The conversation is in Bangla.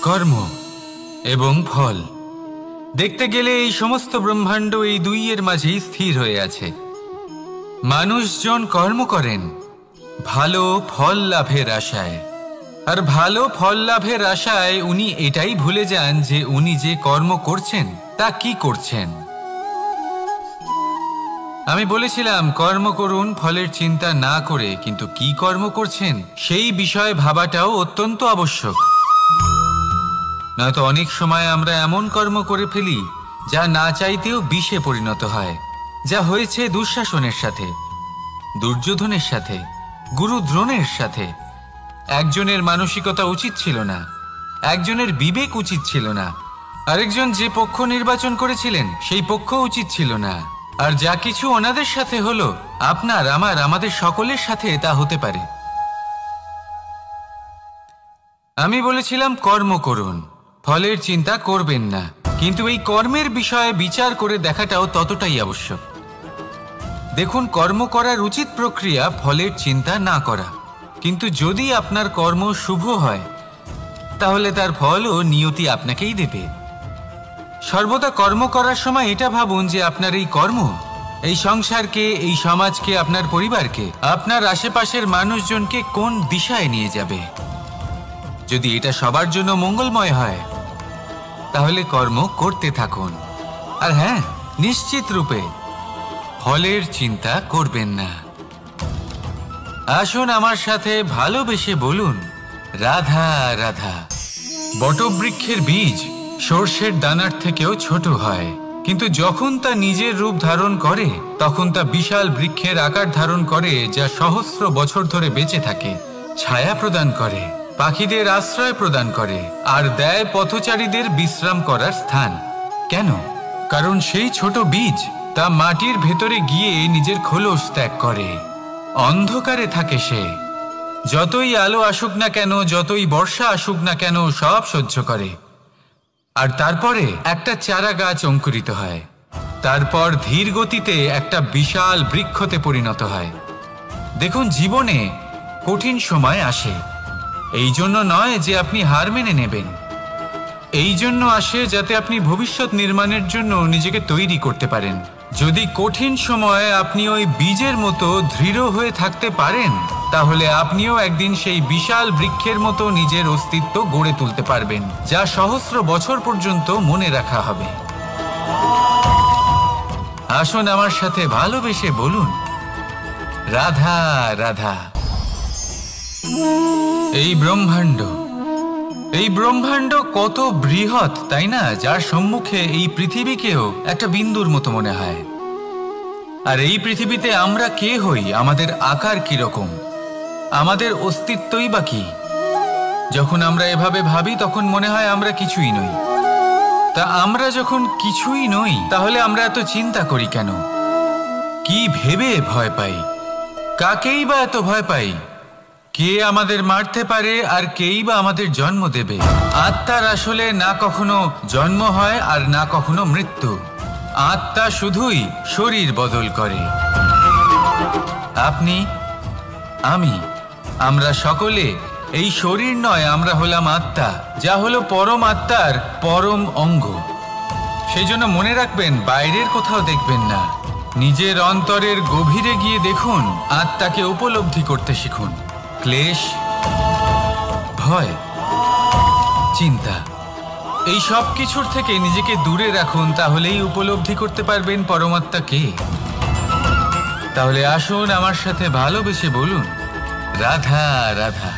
কর্ম এবং ফল। দেখতে গেলে এই সমস্ত ব্রহ্মাণ্ড এই দুইয়ের মাঝেই স্থির হয়ে আছে। মানুষজন কর্ম করেন ভালো ফল লাভের আশায়, আর ভালো ফল লাভের আশায় উনি এটাই ভুলে যান যে উনি যে কর্ম করছেন তা কি করছেন। আমি বলেছিলাম কর্ম করুন ফলের চিন্তা না করে, কিন্তু কি কর্ম করছেন সেই বিষয়ে ভাবাটাও অত্যন্ত আবশ্যক। নয়তো অনেক সময় আমরা এমন কর্ম করে ফেলি যা না চাইতেও বিষে পরিণত হয়, যা হয়েছে দুঃশাসনের সাথে, দুর্যোধনের সাথে, গুরু দ্রোণের সাথে। একজনের মানসিকতা উচিত ছিল না, একজনের বিবেক উচিত ছিল না, আরেকজন যে পক্ষ নির্বাচন করেছিলেন সেই পক্ষ উচিত ছিল না। আর যা কিছু ওনাদের সাথে হলো, আপনার আমার আমাদের সকলের সাথে তা হতে পারে। আমি বলেছিলাম কর্ম করুন, ফলের চিন্তা করবেন না, কিন্তু এই কর্মের বিষয়ে বিচার করে দেখাটাও ততটাই আবশ্যক। দেখুন, কর্ম করার উচিত প্রক্রিয়া ফলের চিন্তা না করা, কিন্তু যদি আপনার কর্ম শুভ হয় তাহলে তার ফলও নিয়তি আপনাকেই দেবে। সর্বদা কর্ম করার সময় এটা ভাবুন যে আপনার এই কর্ম এই সংসারকে, এই সমাজকে, আপনার পরিবারকে, আপনার আশেপাশের মানুষজনকে কোন দিশায় নিয়ে যাবে। যদি এটা সবার জন্য মঙ্গলময় হয় তাহলে কর্ম করতে থাকুন। আর হ্যাঁ, নিশ্চিত রূপে ফলের চিন্তা করবেন না। আসুন আমার সাথে ভালোবেসে বলুন রাধা রাধা। বটবৃক্ষের বীজ সর্ষের দানার থেকেও ছোট হয়, কিন্তু যখন তা নিজের রূপ ধারণ করে তখন তা বিশাল বৃক্ষের আকার ধারণ করে, যা সহস্র বছর ধরে বেঁচে থাকে, ছায়া প্রদান করে, পাখিদের আশ্রয় প্রদান করে, আর দেয় পথচারীদের বিশ্রাম করার স্থান। কেন? কারণ সেই ছোট বীজ তা মাটির ভেতরে গিয়ে নিজের খোলস ত্যাগ করে। অন্ধকারে থাকে সে, যতই আলো আসুক না কেন, যতই বর্ষা আসুক না কেন, সব সহ্য করে। আর তারপরে একটা চারা গাছ অঙ্কুরিত হয়, তারপর ধীর গতিতে একটা বিশাল বৃক্ষতে পরিণত হয়। দেখুন, জীবনে কঠিন সময় আসে, এই জন্য নয় যে আপনি হার মেনে নেবেন, এই জন্য আসে যাতে আপনি ভবিষ্যৎ নির্মাণের জন্য নিজেকে তৈরি করতে পারেন। যদি কঠিন সময়ে আপনি ওই বীজের মতো দৃঢ় হয়ে থাকতে পারেন, তাহলে আপনিও একদিন সেই বিশাল বৃক্ষের মতো নিজের অস্তিত্ব গড়ে তুলতে পারবেন, যা সহস্র বছর পর্যন্ত মনে রাখা হবে। আসুন আমার সাথে ভালোবেসে বলুন রাধা রাধা। এই ব্রহ্মাণ্ড কত বৃহৎ, তাই না? যার সম্মুখে এই পৃথিবীকেও একটা বিন্দুর মতো মনে হয়। আর এই পৃথিবীতে আমরা কে হই, আমাদের আকার কিরকম, আমাদের অস্তিত্বই বা কি? যখন আমরা এভাবে ভাবি তখন মনে হয় আমরা কিছুই নই। তা আমরা যখন কিছুই নই, তাহলে আমরা এত চিন্তা করি কেন? কি ভেবে ভয় পাই? কাকেই বা এত ভয় পাই? কে আমাদের মারতে পারে আর কেই বা আমাদের জন্ম দেবে? আত্মার আসলে না কখনো জন্ম হয় আর না কখনো মৃত্যু। আত্মা শুধুই শরীর বদল করে। আপনি, আমি, আমরা সকলে এই শরীর নয়, আমরা হলাম আত্মা, যা হলো পরম আত্মার পরম অঙ্গ। সেই জন্য মনে রাখবেন, বাইরের কোথাও দেখবেন না, নিজের অন্তরের গভীরে গিয়ে দেখুন, আত্মাকে উপলব্ধি করতে শিখুন। ক্লেশ, ভয়, চিন্তা, এই সব কিছুর থেকে নিজেকে দূরে রাখুন, তাহলেই উপলব্ধি করতে পারবেন পরমাত্মা কে। তাহলে আসুন আমার সাথে ভালোবেসে বলুন রাধা রাধা।